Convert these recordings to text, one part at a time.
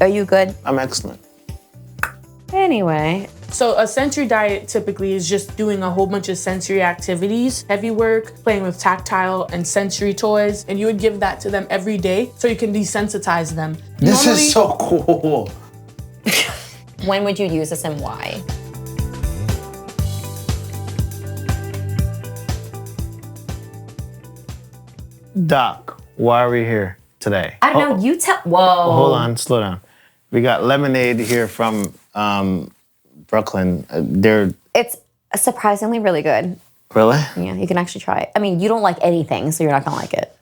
Are you good? I'm excellent. Anyway. So a sensory diet typically is just doing a whole bunch of sensory activities, heavy work, playing with tactile and sensory toys, and you would give that to them every day so you can desensitize them. This is so cool. When would you use this and why? Doc, why are we here today? I don't know. You tell. Whoa. Hold on, slow down. We got lemonade here from Brooklyn. It's surprisingly really good. Really? Yeah, you can actually try it. I mean, you don't like anything, so you're not gonna like it.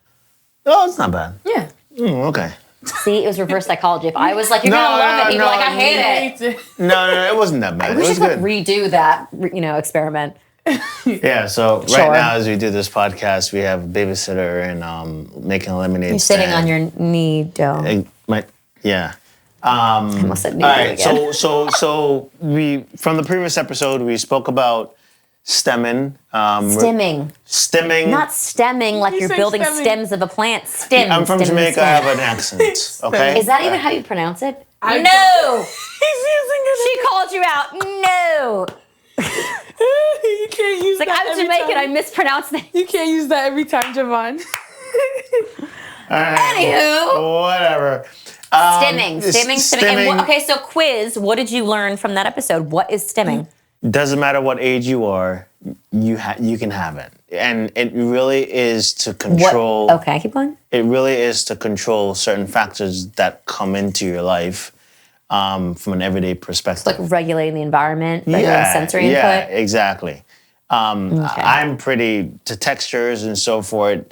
Oh, it's not bad. Yeah. Okay. See, it was reverse psychology. If I was like, you're gonna love it, you'd be like, I hate it. No, it wasn't that bad. We It was should good. redo that, experiment. Yeah, so Sure. right now as we do this podcast, we have a babysitter and making a lemonade You're sitting on your knee, Joe. Yeah. I almost said knee All right, again. so we from the previous episode we spoke about stemming. Stimming. Not stemming like You you're say building stemming. stems of a plant. Stem. I'm from stem, Jamaica. stem. I have an accent. Okay. Is that even how you pronounce it? I No. He's using it. She called you out. No. You can't use Like, that I'm every Jamaican. time. I mispronounced it. You can't use that every time, Javonne. Anywho. Whatever. Stimming. And okay, so quiz. What did you learn from that episode? What is stimming? Doesn't matter what age you are, you can have it, and it really is to control. What? Okay, keep going. It really is to control certain factors that come into your life from an everyday perspective. Like regulating the environment, regulating sensory input. Yeah, exactly. I'm pretty to textures and so forth.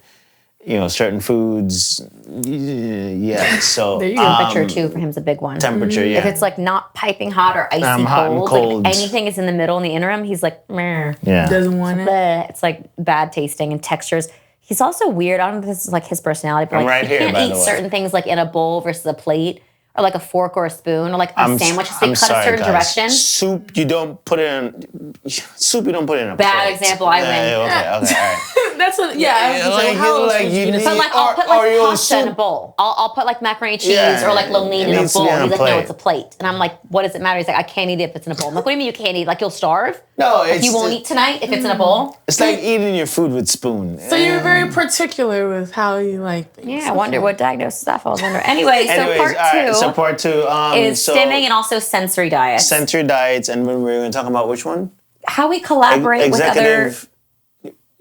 Certain foods. Yeah. So There you go. Temperature too for him is a big one. temperature. Yeah. If it's like not piping hot or icy cold, hot and cold. like anything is in the middle in the interim, he's like, meh. yeah. Doesn't want it. Bleh. It's like bad tasting and textures. He's also weird. I don't know if this is like his personality, but I'm like right he here, can't by eat the way. certain things like in a bowl versus a plate, or like a fork or a spoon, or like a sandwich. They I'm cut sorry, a certain guys. direction. Soup, you don't put it in. Soup, you don't put it in a Bad plate. example, I win. Okay, all right. That's what, yeah. Like, how else like would you you need- But like I'll put like Oreo pasta in a soup. bowl. I'll put like macaroni and cheese Yeah, or like lo mein it in a needs to bowl. be on a He's like, no, plate. it's a plate. And I'm like, what does it matter? He's like, I can't eat it if it's in a bowl. I'm like, what do you mean you can't eat? Like you'll starve? No, Like, you won't eat tonight if it's in a bowl? It's like eating your food with spoon. So you're very particular with how you like things. Yeah, I wonder what diagnosis that falls under. Anyway, so Anyways, part all right, two so part two is stimming and also sensory diets. sensory diets, and when we're going to talk about which one? How we collaborate with other...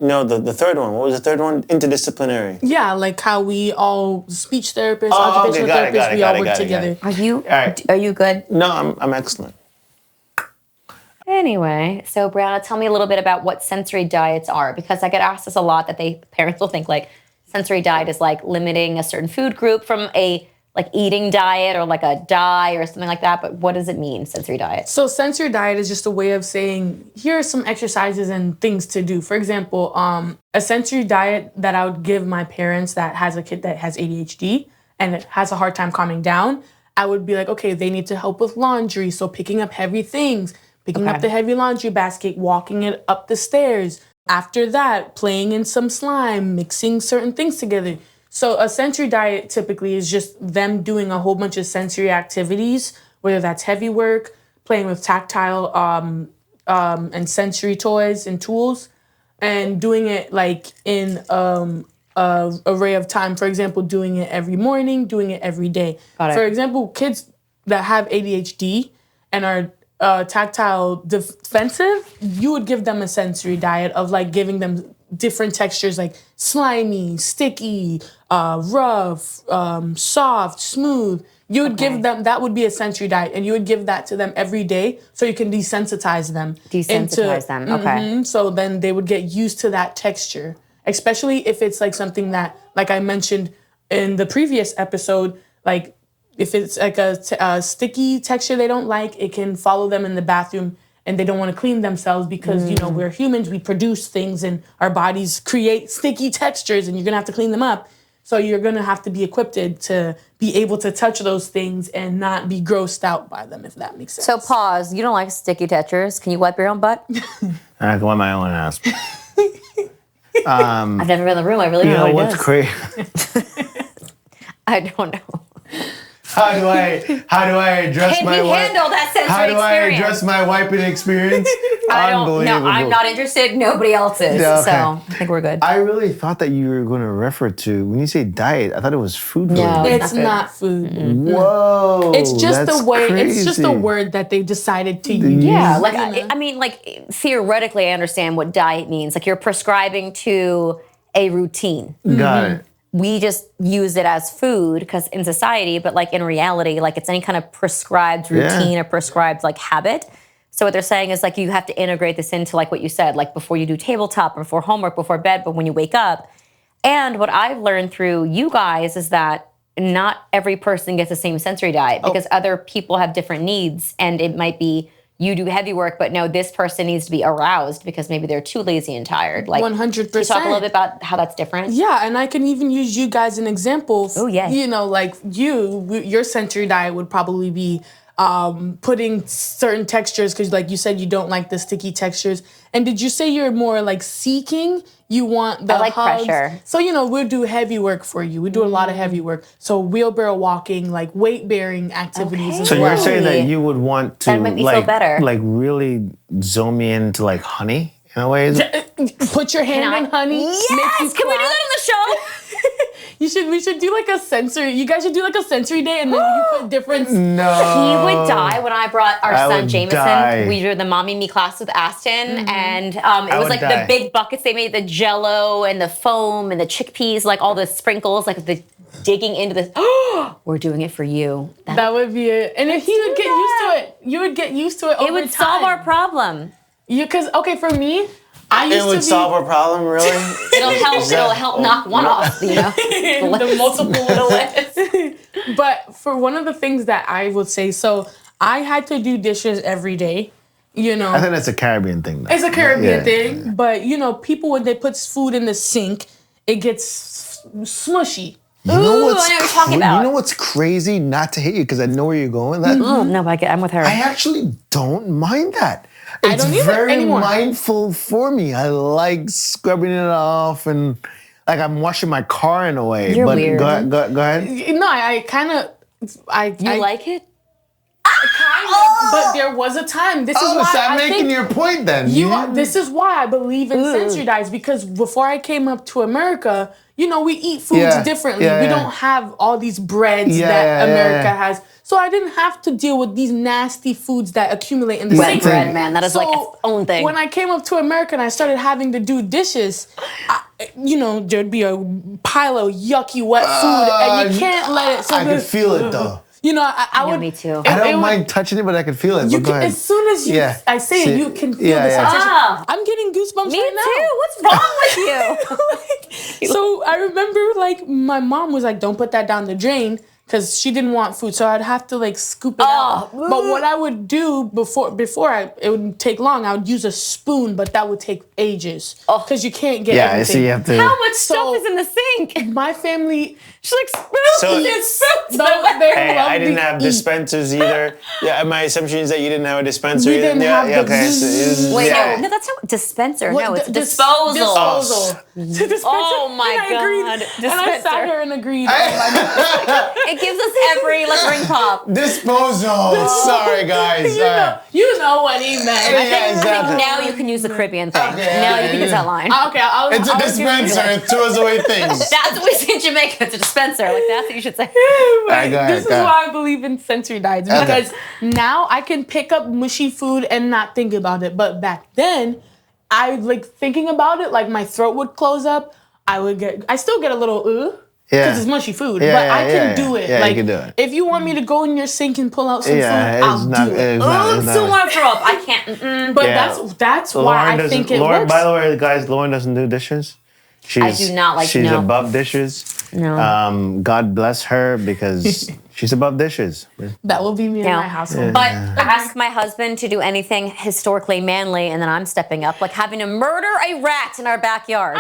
No, the third one. What was the third one? Interdisciplinary. Yeah, like how we all, speech therapists, Oh, occupational okay, got it, therapists, got it, we got all it, work got it, together. right. Are you good? No, I'm excellent. Anyway, so Brianna, tell me a little bit about what sensory diets are, because I get asked this a lot that parents will think like sensory diet is like limiting a certain food group from a like eating diet or like a dye or something like that. But what does it mean, sensory diet? So sensory diet is just a way of saying, here are some exercises and things to do. For example, a sensory diet that I would give my parents that has a kid that has ADHD and it has a hard time calming down, I would be like, okay, they need to help with laundry. So picking up heavy things, picking up the heavy laundry basket, walking it up the stairs. After that, playing in some slime, mixing certain things together. So a sensory diet typically is just them doing a whole bunch of sensory activities, whether that's heavy work, playing with tactile and sensory toys and tools, and doing it like in a array of time. For example, doing it every morning, doing it every day. Got it. For example, kids that have ADHD and are tactile defensive, you would give them a sensory diet of like giving them different textures like slimy, sticky, rough, soft, smooth. You would give them, that would be a sensory diet, and you would give that to them every day so you can desensitize them. Desensitize them, okay. So then they would get used to that texture, especially if it's like something that, like I mentioned in the previous episode, like if it's like a sticky texture they don't like, it can follow them in the bathroom and they don't want to clean themselves because, we're humans, we produce things and our bodies create sticky textures and you're going to have to clean them up. So you're going to have to be equipped to be able to touch those things and not be grossed out by them, if that makes sense. So pause. You don't like sticky textures. Can you wipe your own butt? I can wipe my own ass. I've never been in the room. I really You don't know know what what's it crazy? is. I don't know. How do I address Can my he wife? handle that sensory How do I experience? address my wiping experience? Unbelievable. No, I'm not interested. Nobody else is. Yeah, okay. So I think we're good. I really thought that you were going to refer to, when you say diet, I thought it was food. No. related. It's not food. Whoa. It's just that's the way. It's just a crazy. word that they decided to use. Yeah, like You know? I mean, like theoretically, I understand what diet means. Like you're prescribing to a routine. Got it. We just use it as food because in society, but like in reality, like it's any kind of prescribed routine or prescribed like habit. So what they're saying is like you have to integrate this into like what you said, like before you do tabletop, before homework, before bed, but when you wake up. And what I've learned through you guys is that not every person gets the same sensory diet because other people have different needs, and it might be you do heavy work, but no, this person needs to be aroused because maybe they're too lazy and tired. Like 100%. Can you talk a little bit about how that's different? Yeah, and I can even use you guys as an example. Oh, yeah. You know, like your sensory diet would probably be putting certain textures, because like you said, you don't like the sticky textures. And did you say you're more like seeking? You want the I like hugs? pressure. So, you know, we'll do heavy work for you. We do a lot of heavy work. So wheelbarrow walking, like weight bearing activities Okay. as So well. you're saying that you would want to That make me feel better. like really zone me into like honey in a way? Put your hand in honey. Yes! Make you Can we do clap. that on the show? We should do like a sensory. You guys should do like a sensory day, and then you put different. No. He would die when I brought our I son would Jameson. die. We did the Mommy Me class with Aston, and it was would like die. the big buckets. They made the Jello and the foam and the chickpeas, like all the sprinkles, like the digging into this. We're doing it for you. That would be it. And if he would get used to it, you would get used to it. It would solve our problem. Because okay, for me, I used It to would be solve our problem, really? It'll help. It'll help knock one off. You know, the multiple list. But for one of the things that I would say, so I had to do dishes every day. You know, I think that's a Caribbean thing, though. it's a Caribbean Yeah. thing. But you know, people when they put food in the sink, it gets smushy. You know Ooh, I know what's what you're talking about. You know what's crazy? Not to hit you because I know where you're going. That Oh, no, but I'm with her. I actually don't mind that. It's don't either very anymore. mindful for me. I like scrubbing it off and like I'm washing my car in a way. You're but weird. Go ahead. No, I kind of. You like it? But there was a time. This is Oh, why stop I making think your point then. This is why I believe in sensory diets, because before I came up to America, you know, we eat foods Yeah. differently. Yeah, we yeah. don't have all these breads Yeah, that yeah, America yeah. has. So I didn't have to deal with these nasty foods that accumulate in the Wet sink. bread, man. That is like its own thing. When I came up to America and I started having to do dishes, you know, there'd be a pile of yucky wet food, and you can't let it. So I could feel it though. You know, I would. me too. I it don't would- mind touching it, but I can feel it. You But go can, ahead. as soon as you, Yeah. I say See, it, you can feel yeah, the yeah. sensation. Ah. I'm getting goosebumps Me right now. too. What's wrong with you? So I remember, like, my mom was like, "Don't put that down the drain," because she didn't want food. So I'd have to like scoop it out. Oh. But what I would do before it wouldn't take long. I would use a spoon, but that would take ages because you can't get Yeah, everything. so you have to. How much So- stuff is in the sink? My family. She's like, spoons. So- There's spoons. They Hey, love I didn't to have eat. dispensers either. Yeah, my assumption is that you didn't have a dispenser. We either. didn't Yeah, have yeah, the okay. So it's- Wait, yeah. no, that's not dispenser. What, no, it's d- disposal. Disposal. Dispenser. Oh my And I agreed. God, And I sat dispenser. here and agreed. It gives us every like ring pop. Disposal. Sorry, guys. You know what he meant. Yeah, I think exactly. now you can use the Caribbean thing. Okay, now yeah, you can yeah. use that line. Okay, I'll It's a dispenser. It throws away things. That's what we say in Jamaica. It's a dispenser. Like that's what you should say. Alright, go ahead, This is go ahead. why I believe in sensory diets, because now I can pick up mushy food and not think about it. But back then, I like thinking about it, like my throat would close up. I still get a little Yeah. because it's mushy food, Yeah, but yeah, I can yeah, do yeah. it. Yeah, you like can do it. if you want me to go in your sink and pull out some Yeah, food, I'll it's not. do it. It's not. It's Still not. want to throw up. I can't. But Yeah. that's why I think it Lauren, works. by the way, guys, Lauren doesn't do dishes. She's, do not like- She's no. above dishes. No. God bless her because she's above dishes. That will be me in No. my household. But ask my husband to do anything historically manly, and then I'm stepping up, like having to murder a rat in our backyard.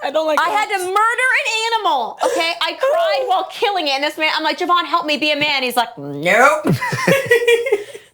I don't like. I had to murder an animal. Okay, I cried while killing it, and this man, I'm like, Javonne, help me be a man. He's like, nope.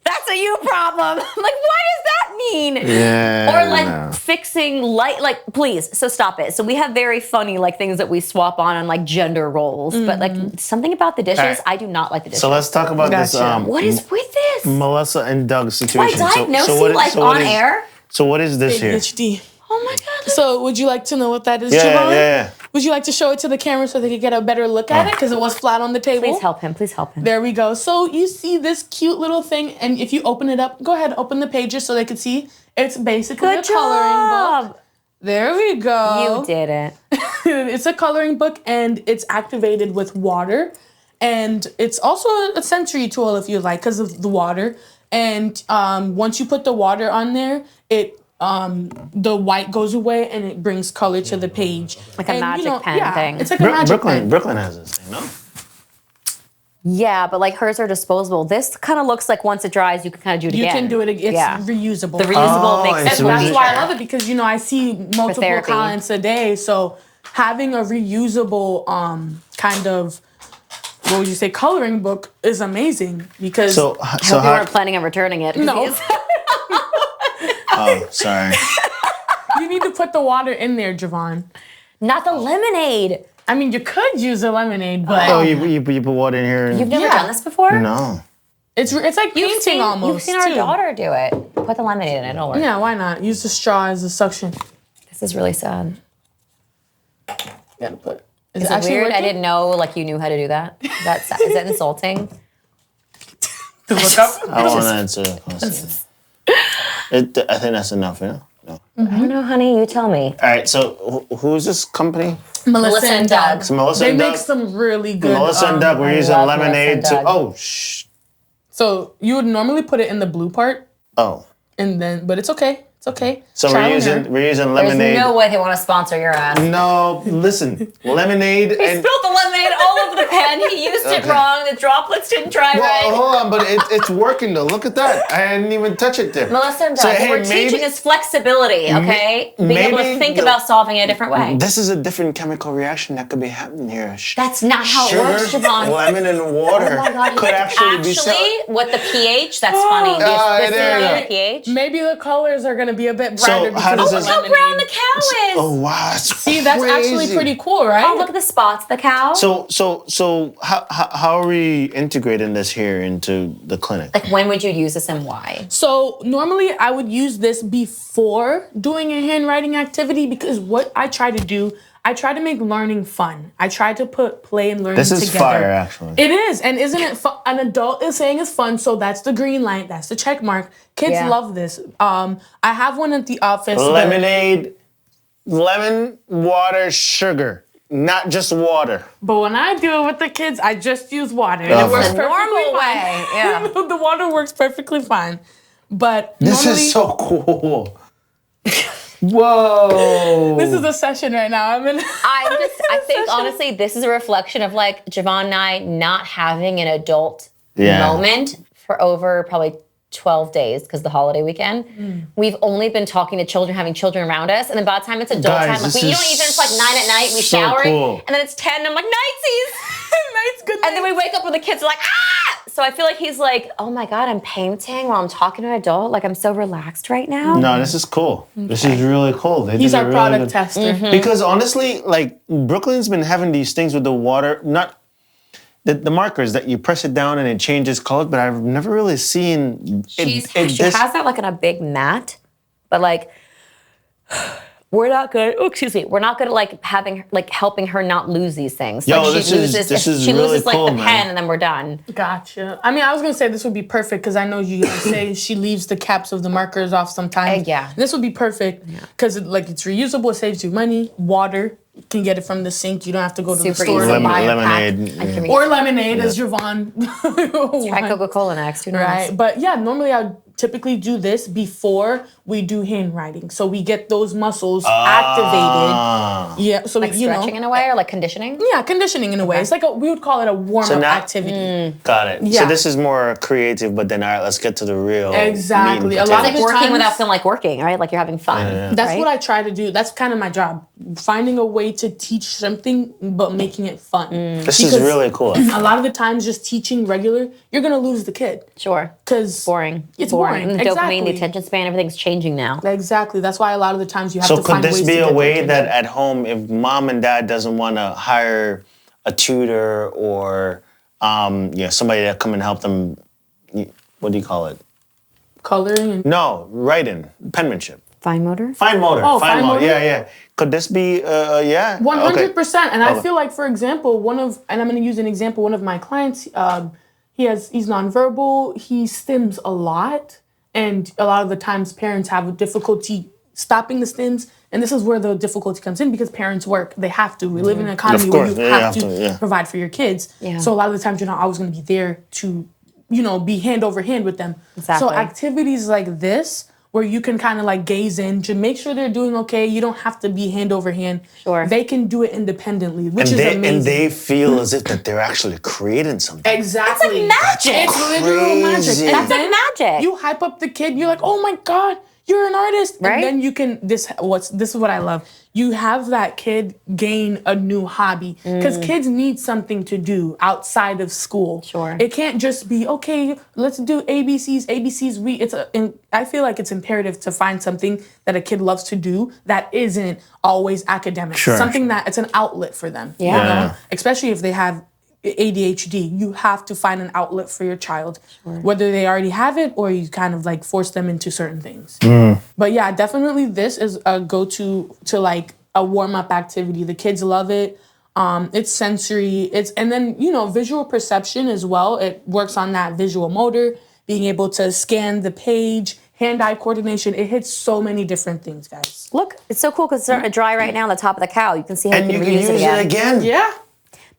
That's a you problem. I'm like, why is that mean? Yeah, Or like no. fixing light, like please. So stop it. So we have very funny like things that we swap on like gender roles, but like something about the dishes, All right. I do not like the dishes. So let's talk about this. Gotcha. What is with this? Melissa and Doug My situation. diagnosis on air? So what is this here? ADHD. Oh my god. So would you like to know what that is, Yeah, Javonne? yeah. Would you like to show it to the camera so they could get a better look at it? Because it was flat on the table. Please help him. Please help him. There we go. So you see this cute little thing, and if you open it up, go ahead, open the pages so they can see. It's basically Good a coloring book. job. There we go. You did it. It's a coloring book, and it's activated with water. And it's also a sensory tool if you like, because of the water. And once you put the water on there, it the white goes away and it brings color to the page. Like a magic pen thing. It's like a magic pen. Brooklyn has this thing, no? Yeah, but like hers are disposable. This kind of looks like once it dries, you can kind of do it You again. can do it again. It's Yeah. reusable. The reusable makes it's it And that's reusable. why I love it, because I see multiple therapy. clients a day. So having a reusable kind of, what would you say, coloring book is amazing, because So I hope you how? weren't planning on returning it. No. Oh, sorry. you need to put the water in there, Javonne. Not the lemonade. I mean, you could use a lemonade, but Oh, you put water in here. You've never Yeah. done this before? No. it's like painting almost. You've seen our too. daughter do it. Put the lemonade in it. It'll work. Yeah, why not? Use the straw as a suction. This is really sad. Gotta put. Is it weird? I didn't know like you knew how to do that. Is that insulting? To look up. I want to answer the question. I think that's enough, yeah? No. I don't know, honey. You tell me. All right, so who's this company? Melissa and Doug. So Melissa They and make Doug. some really good. Melissa and Doug, we're I using love lemonade Melissa and to. Doug. Oh, shh. So you would normally put it in the blue part, Oh. and then, but it's okay. It's okay. So Trial we're and error. using There's lemonade. no way they want to sponsor your ass. No, listen, lemonade He and. spilled the lemonade all over the pan. He used it wrong. The droplets didn't dry Well, right. hold on, but it's working though. Look at that. I didn't even touch it there. Melissa and Doug, So, what hey, we're teaching is flexibility, okay? Being able to maybe think the- about solving it a different way. This is a different chemical reaction that could be happening here. That's not how it works, Sugar, Javonne. lemon, and water Oh my God, could actually be. with the pH, that's funny. there This you is go. the pH. Maybe the colors are gonna be a bit So, brighter. how because does of it- the Look how brown lemonade. the cow is. Oh wow, that's See, that's actually crazy. pretty cool, right? Oh, look at the spots, the cow. So how are we integrating this here into the clinic? Like, when would you use this and why? So normally I would use this before doing a handwriting activity, because what I try to do, I try to make learning fun. I try to put play and learning This together. is fire, actually. It is, and isn't it fun? An adult is saying it's fun, so that's the green light, that's the check mark. Kids Yeah. love this. I have one at the office. Lemonade, lemon, water, sugar, not just water. But when I do it with the kids, I just use water. And Okay. it works The perfectly normal fine. way, yeah. The water works perfectly fine. But This normally, is so cool. Whoa. this is a session right now. I think honestly, this is a reflection of like Javonne and I not having an adult moment for over probably 12 days because the holiday weekend. We've only been talking to children, having children around us, and then by the time it's adult Guys, time, like this we is don't even. It's like 9 at night. We so shower, cool. and then it's 10. And I'm like, nightsies. Nice, good And then we wake up when the kids are like, ah! So I feel like he's like, oh my God, I'm painting while I'm talking to an adult. Like I'm so relaxed right now. No, this is cool. This is really cool. They He's did a our really product good- tester. Because honestly, like Brooklyn's been having these things with the water, not the markers that you press it down and it changes color, but I've never really seen She has that like on a big mat, but like we're not good. Oh, excuse me. We're not good at like helping her not lose these things. Yo, like this is she really loses like cool, the man. pen and then we're done. Gotcha. I mean, I was gonna say this would be perfect because I know you guys say she leaves the caps of the markers off sometimes. Yeah. This would be perfect because it's reusable. It saves you money. Water. You can get it from the sink. You don't have to go to the Super store easy. to buy a Lemonade. pack. I can Or lemonade, as Javonne. try Coca-Cola next. Who knows? Right. But yeah, normally I typically do this before we do handwriting. So we get those muscles activated. Yeah. So Like we, you know. stretching in a way or like conditioning? Yeah, conditioning in a way. It's like we would call it a warm-up now- activity. Got it. Yeah. So this is more creative, but then all right, let's get to the real. Exactly. meat A and lot of potatoes. the Working times- without feeling like working, right? Like you're having fun. That's right? what I try to do. That's kind of my job. finding a way to teach something but making it fun. This is really cool. A lot of the times just teaching regular, you're going to lose the kid. Sure. Because boring. It's boring. And the Exactly. dopamine, the attention span, everything's changing now. Exactly. That's why a lot of the times you have So to could find ways this to be get a their way attention. that at home, if mom and dad doesn't want to hire a tutor or somebody to come and help them, what do you call it? Coloring and No, writing, penmanship. Fine motor? Fine motor. Oh, fine motor? Yeah. Could this be, 100%. And I Okay. feel like, for example, and I'm going to use an example, one of my clients, he's nonverbal, he stims a lot. And a lot of the times parents have difficulty stopping the stims. And this is where the difficulty comes in because parents work. They have to. We live in an economy where you have to provide for your kids. Yeah. So a lot of the times you're not always going to be there to, be hand over hand with them. Exactly. So activities like this, where you can kind of like gaze in to make sure they're doing okay. You don't have to be hand over hand. Sure. They can do it independently, which is amazing. And they feel as if that they're actually creating something. Exactly. That's like magic. It's literal magic. Crazy. And That's like then magic. You hype up the kid. You're like, oh my God, you're an artist. Right? And then you can, this is what I love. You have that kid gain a new hobby because kids need something to do outside of school. Sure. It can't just be, okay, let's do ABCs. I feel like it's imperative to find something that a kid loves to do that isn't always academic. Sure. Something that it's an outlet for them. Yeah. You know? Especially if they have ADHD, you have to find an outlet for your child, whether they already have it or you kind of like force them into certain things. But yeah, definitely this is a go-to to like a warm-up activity. The kids love it. It's sensory. And then, visual perception as well. It works on that visual motor, being able to scan the page, hand-eye coordination. It hits so many different things, guys. Look, it's so cool because it's starting to dry right now on the top of the cow. You can see how And you you can can reuse use it again. Yeah.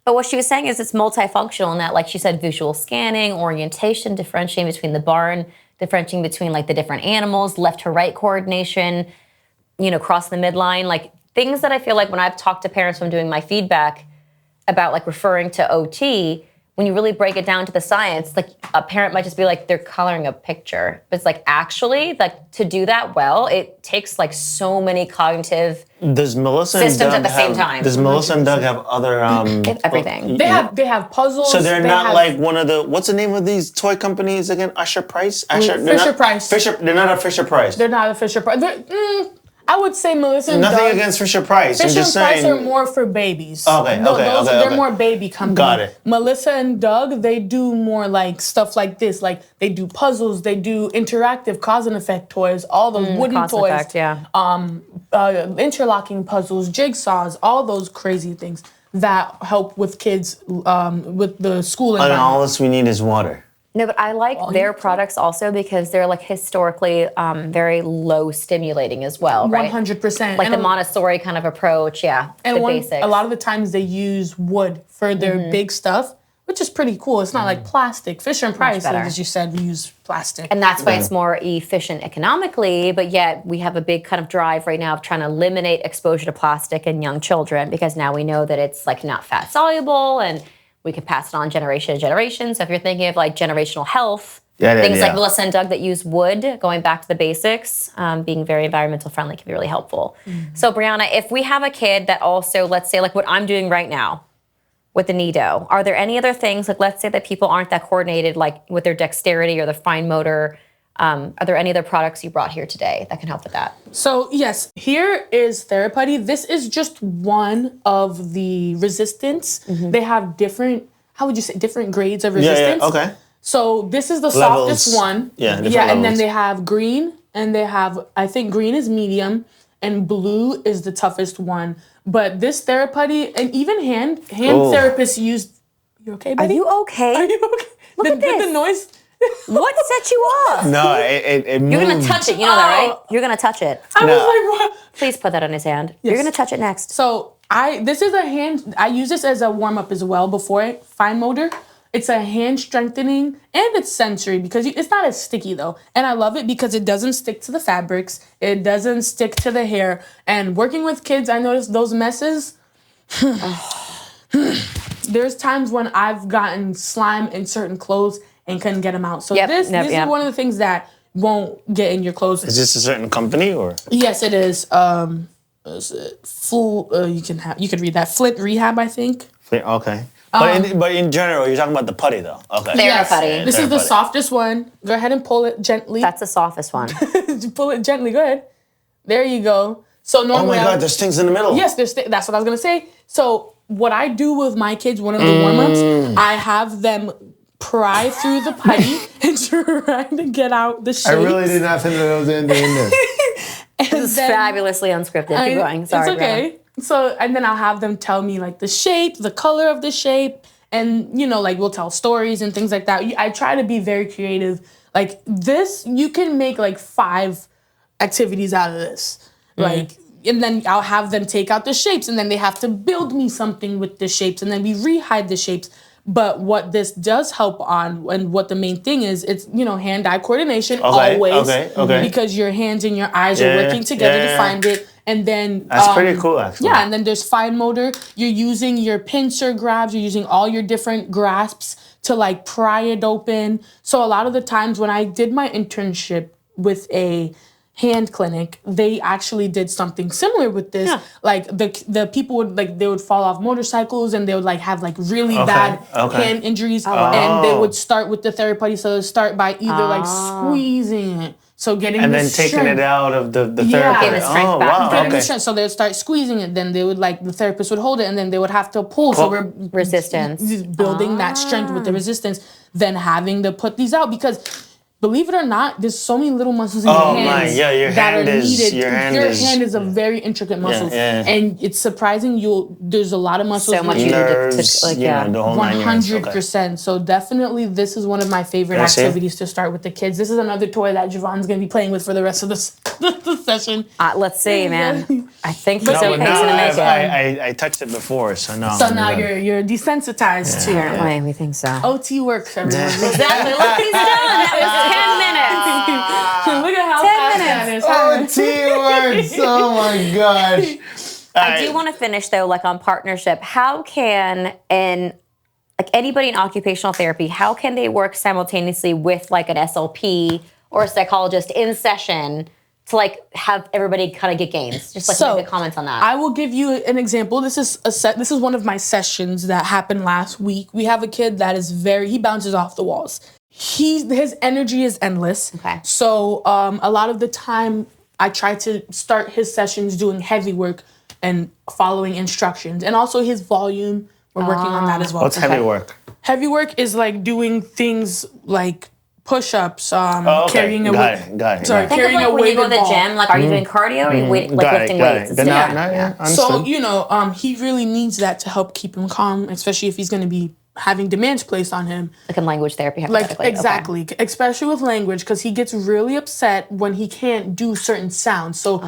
But what she was saying is it's multifunctional in that, like she said, visual scanning, orientation, differentiating between the barn, differentiating between like the different animals, left to right coordination, cross the midline, like things that I feel like when I've talked to parents when doing my feedback about like referring to OT, when you really break it down to the science, like a parent might just be like, they're coloring a picture. But it's like, actually, like to do that well, it takes like so many cognitive Does Melissa and systems Doug at the same time. Does Melissa and Doug have other everything. They have puzzles. So they're they not have- like one of the, what's the name of these toy companies again? Usher Price? Fisher Price. They're not a Fisher Price. They're not a Fisher Price. I would say Melissa and Nothing Doug. against Fisher Price. I'm Fisher just Price saying. are more for babies. Okay. They're more baby company. Got it. Melissa and Doug, they do more like stuff like this. Like they do puzzles, they do interactive cause and effect toys, all those wooden cause and toys. effect, yeah. Interlocking puzzles, jigsaws, all those crazy things that help with kids with the school And environment. all this we need is water. No, but I like their products also because they're like historically very low stimulating as well, right? 100%. Like the Montessori kind of approach, yeah. And the basics. a lot of the times they use wood for their big stuff, which is pretty cool. It's not like plastic. Fisher and Price, better. as you said, we use plastic. And that's why it's more efficient economically, but yet we have a big kind of drive right now of trying to eliminate exposure to plastic in young children because now we know that it's like not fat soluble and we can pass it on generation to generation. So if you're thinking of like generational health, things like Melissa and Doug that use wood, going back to the basics, being very environmental friendly can be really helpful. So Brianna, if we have a kid that also, let's say like what I'm doing right now with the Nido, are there any other things, like let's say that people aren't that coordinated like with their dexterity or their fine motor, are there any other products you brought here today that can help with that? So yes, here is Therapy. This is just one of the resistance. They have different, different grades of resistance. Yeah, okay. So this is the Levels. softest one. Yeah, different and then levels. they have green, and they have, I think green is medium, and blue is the toughest one. But this Therapy, and even hand therapists use, you okay, Are buddy? you okay? Are you okay? Look at Did this. the noise? What set you off? No, it You're moved. gonna touch it, you know that, right? You're gonna touch it. I No. was like, what? Please put that on his hand. You're gonna touch it next. So this is a hand, I use this as a warm-up as well before fine motor. It's a hand strengthening and it's sensory because it's not as sticky though. And I love it because it doesn't stick to the fabrics. It doesn't stick to the hair. And working with kids, I noticed those messes. There's times when I've gotten slime in certain clothes and couldn't get them out. So this is one of the things that won't get in your clothes. Is this a certain company or? Yes, it is. you could read that. Flint Rehab, I think. Okay. But in general, you're talking about the putty, though. Okay. Theraputty. This is the softest one. Go ahead and pull it gently. That's the softest one. Pull it gently. Go ahead. There you go. So normally, oh my God, there's things in the middle. Yes, that's what I was gonna say. So what I do with my kids, one of the warm-ups, I have them pry through the putty and try to get out the shapes. I really did not think that I was ending in this. This is fabulously unscripted. Keep going. Sorry, it's okay. Brianna. So, and then I'll have them tell me like the shape, the color of the shape, and like we'll tell stories and things like that. I try to be very creative. Like this, you can make like 5 activities out of this. Like, and then I'll have them take out the shapes, and then they have to build me something with the shapes, and then we rehide the shapes. But what this does help on, and what the main thing is, it's, hand-eye coordination always. Okay. Because your hands and your eyes are working together to find it. And then... That's pretty cool, actually. Yeah, and then there's fine motor. You're using your pincer grabs. You're using all your different grasps to, like, pry it open. So a lot of the times when I did my internship with a hand clinic, they actually did something similar with this. Like the people would they would fall off motorcycles, and they would have really bad hand injuries, and they would start with the therapy. So they start by either squeezing it, so getting and the then taking strength. it out of the therapy. Getting the strength back. Getting the strength. So they would start squeezing it. Then they would the therapist would hold it, and then they would have to pull. So we're resistance, building that strength with the resistance. Then having to put these out because. Believe it or not, there's so many little muscles in your hands that are needed. Your hand is a very intricate muscle, and it's surprising. There's a lot of muscles. So much nerves, the whole 100%. So definitely, this is one of my favorite activities to start with the kids. This is another toy that Javonne's going to be playing with for the rest of the session. Let's see, man. I think no, I touched it before, so no. So now you're desensitized to it. Apparently, we think so. OT works, everyone. Exactly. Look, he's done. That was 10 minutes. Look at how fast that is. OT works. Oh my gosh. I do want to finish though, on partnership. How can anybody in occupational therapy, how can they work simultaneously with an SLP or a psychologist in session to have everybody kind of get gains? Just make a comment on that. I will give you an example. This is one of my sessions that happened last week. We have a kid that is he bounces off the walls. His energy is endless. Okay. So a lot of the time I try to start his sessions doing heavy work and following instructions. And also his volume, we're working on that as well. What's heavy work? Heavy work is doing things like push-ups, carrying a weight. Got it. Sorry, carrying a weight. When you go to the gym, are you doing cardio or are you lifting weights? So, he really needs that to help keep him calm, especially if he's going to be having demands placed on him. In language therapy, exactly. Okay. Especially with language, because he gets really upset when he can't do certain sounds. So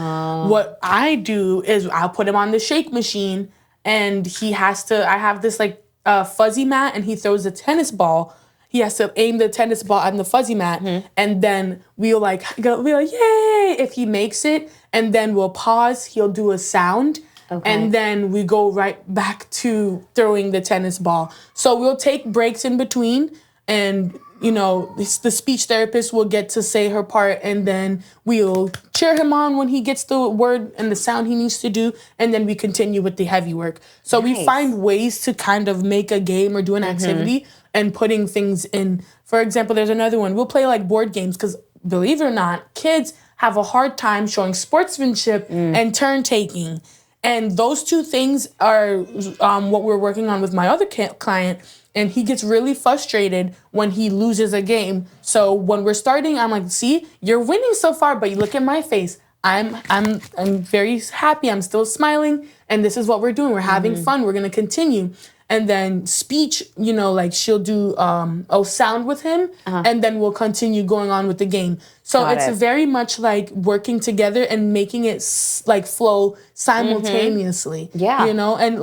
what I do is I'll put him on the shake machine, and I have this fuzzy mat, and he throws a tennis ball. He has to aim the tennis ball on the fuzzy mat, and then we'll be yay if he makes it, and then we'll pause. He'll do a sound. Okay. And then we go right back to throwing the tennis ball. So we'll take breaks in between, and the speech therapist will get to say her part, and then we'll cheer him on when he gets the word and the sound he needs to do, and then we continue with the heavy work. So we find ways to kind of make a game or do an activity and putting things in. For example, there's another one. We'll play board games because, believe it or not, kids have a hard time showing sportsmanship and turn taking. And those two things are what we're working on with my other client. And he gets really frustrated when he loses a game. So when we're starting, I'm like, see, you're winning so far, but you look at my face. I'm very happy. I'm still smiling. And this is what we're doing. We're having fun. We're going to continue. And then speech, she'll do a sound with him, and then we'll continue going on with the game. So it's very much working together and making it flow simultaneously. Yeah. And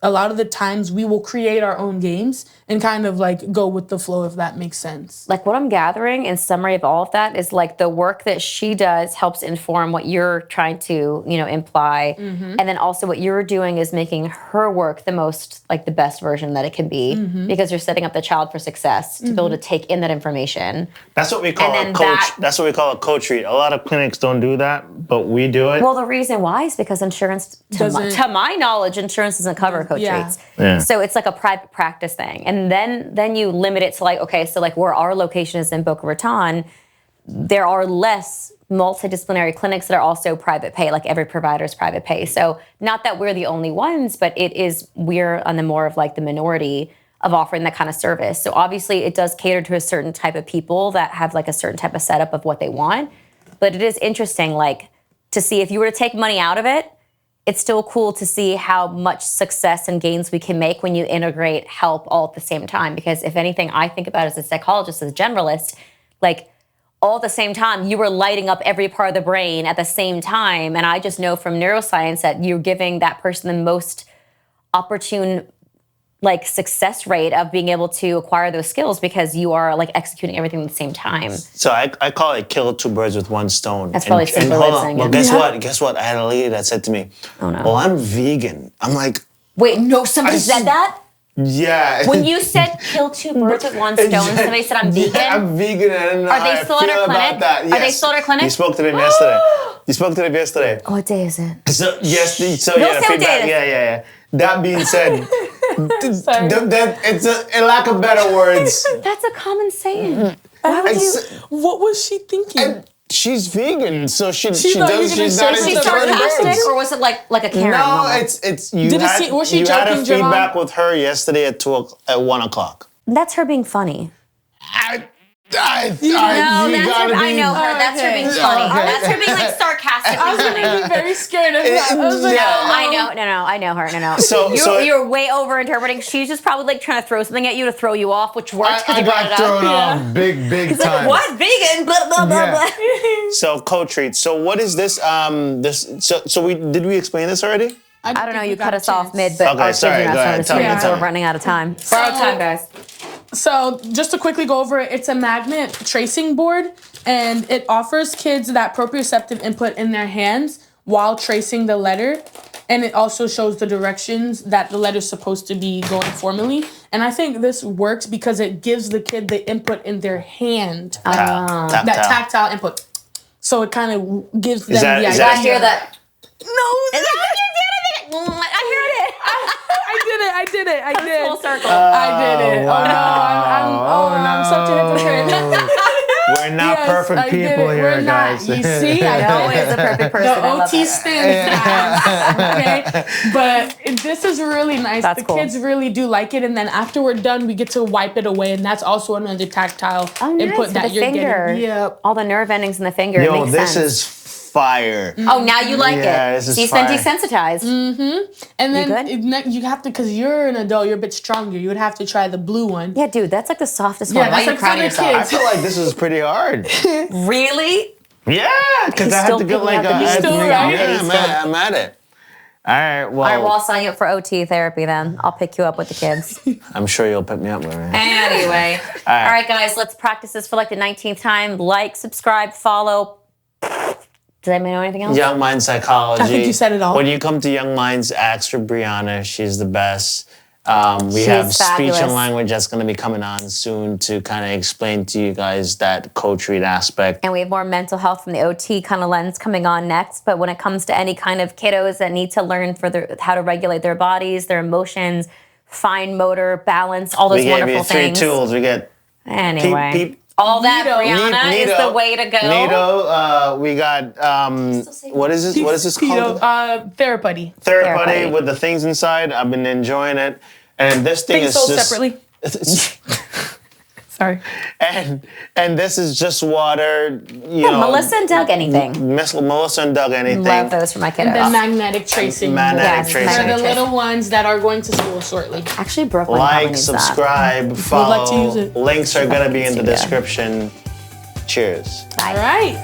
a lot of the times we will create our own games and kind of like go with the flow, if that makes sense. Like what I'm gathering in summary of all of that is like the work that she does helps inform what you're trying to, imply. And then also what you're doing is making her work the most, like the best version that it can be because you're setting up the child for success to be able to take in that information. That's what we call And a then coach. That's what we call a co-treat. A lot of clinics don't do that, but we do it. Well, the reason why is because insurance, to my knowledge, insurance doesn't cover co-treats. Yeah. So it's like a private practice thing. And then you limit it to like, okay, so like where our location is in Boca Raton, there are less multidisciplinary clinics that are also private pay, like every provider is private pay. So not that we're the only ones, but we're on the more of like the minority of offering that kind of service. So obviously it does cater to a certain type of people that have like a certain type of setup of what they want. But it is interesting, like to see if you were to take money out of it, it's still cool to see how much success and gains we can make when you integrate help all at the same time. Because if anything, I think about as a psychologist, as a generalist, like all at the same time, you were lighting up every part of the brain at the same time. And I just know from neuroscience that you're giving that person the most opportune like success rate of being able to acquire those skills because you are like executing everything at the same time. So I call it kill two birds with one stone. That's probably simpler way of saying Well, it. guess what? I had a lady that said to me, Oh no. well, I'm vegan. I'm like, Wait, no, somebody said that? yeah. When you said kill two birds with one stone, somebody said I'm vegan? I'm vegan. I don't know Are how they I still at feel our about clinic? that. Are they still at our clinic? You spoke to them yesterday. You spoke to them yesterday. What day is it? So yes, so Don't yeah, say what day feedback. it is. Yeah. That being said, it's in lack of better words. That's a common saying. Why would you? What was she thinking? She's vegan, so she She's not does. vegan, She's so not she's into She's killing sarcastic, birds. or was it like a Karen No, moment? it's you Did it had see- was she you had a joking, Javonne? feedback with her yesterday at 1 o'clock. That's her being funny. You I know her. That's her being funny. Okay. That's her being like sarcastic. I was gonna be very scared of that. I was like, Yeah. I know her. No. So- you're way over interpreting. She's just probably like trying to throw something at you to throw you off, which worked because I you brought got it thrown up. off big time. What vegan? Blah blah blah Yeah. blah. So co-treats. So what is this? So we explain this already? I don't know. think You we got cut a us off chance. mid, but Okay, our kids sorry, are not go ahead. starting Tell to me, so tell we're me. running out of time. Borrowed time, guys. So just to quickly go over it, it's a magnet tracing board, and it offers kids that proprioceptive input in their hands while tracing the letter. And it also shows the directions that the letter's supposed to be going formally. And I think this works because it gives the kid the input in their hand, that tactile input. So it kind of gives them that- the is idea. that- I hear that. No, Is that what you did? I heard it. I did it. Full circle. I did it. wow. I'm such a hypocrite. We're not Yes, perfect I did people it. here, We're not. guys. You see, I know Always a perfect person. The I love OT that. stands fast, okay? But this is really nice. That's the cool. kids really do like it, and then after we're done, we get to wipe it away, and that's also another tactile Oh, nice, input with that the you're finger. getting. Yep. All the nerve endings in the finger. Yo, makes this sense. is fire. Oh, now you like Yeah, it. this is She's been fire. desensitized. And then good? you have to, because you're an adult, you're a bit stronger. You would have to try the blue one. Yeah, dude, that's like the softest Yeah, one. Why that's are you like proud for of the yourself? I kids. feel like this is pretty hard. Really? Yeah, because He's I had still to get like picking up the I had to pieces. make- Still right? Yeah, I'm at it. All right, well, All right, well, I'll sign you up for OT therapy then. I'll pick you up with the kids. I'm sure you'll pick me up, Lauryn. Anyway. All right, guys, let's practice this for like the 19th time. Like, subscribe, follow. Did I know anything else? Young Minds Psychology. I think you said it all. When you come to Young Minds, ask for Brianna. She's the best. We She's have speech fabulous. and language that's going to be coming on soon to kind of explain to you guys that co-treat aspect. And we have more mental health from the OT kind of lens coming on next. But when it comes to any kind of kiddos that need to learn how to regulate their bodies, their emotions, fine motor, balance, all those We gave wonderful you 3 things. tools. We get Anyway. peep, all that, Neato. Brianna, is the way to go. Nito, we got, what is this? What is this called? Therapy. Therapy Therapy. with the things inside. I've been enjoying it. And this thing Things is sold just separately. Sorry. and this is just water. You know, Melissa and Doug, anything. Melissa and Doug, anything. Love those for my kiddos. The magnetic tracing. Magnetic Yes, tracing. For magnetic the tracing. little ones that are going to school shortly. Actually, Brooklyn probably Like, needs that. subscribe, follow. like to use it. Links are gonna be in the Yeah. description. Cheers. All right.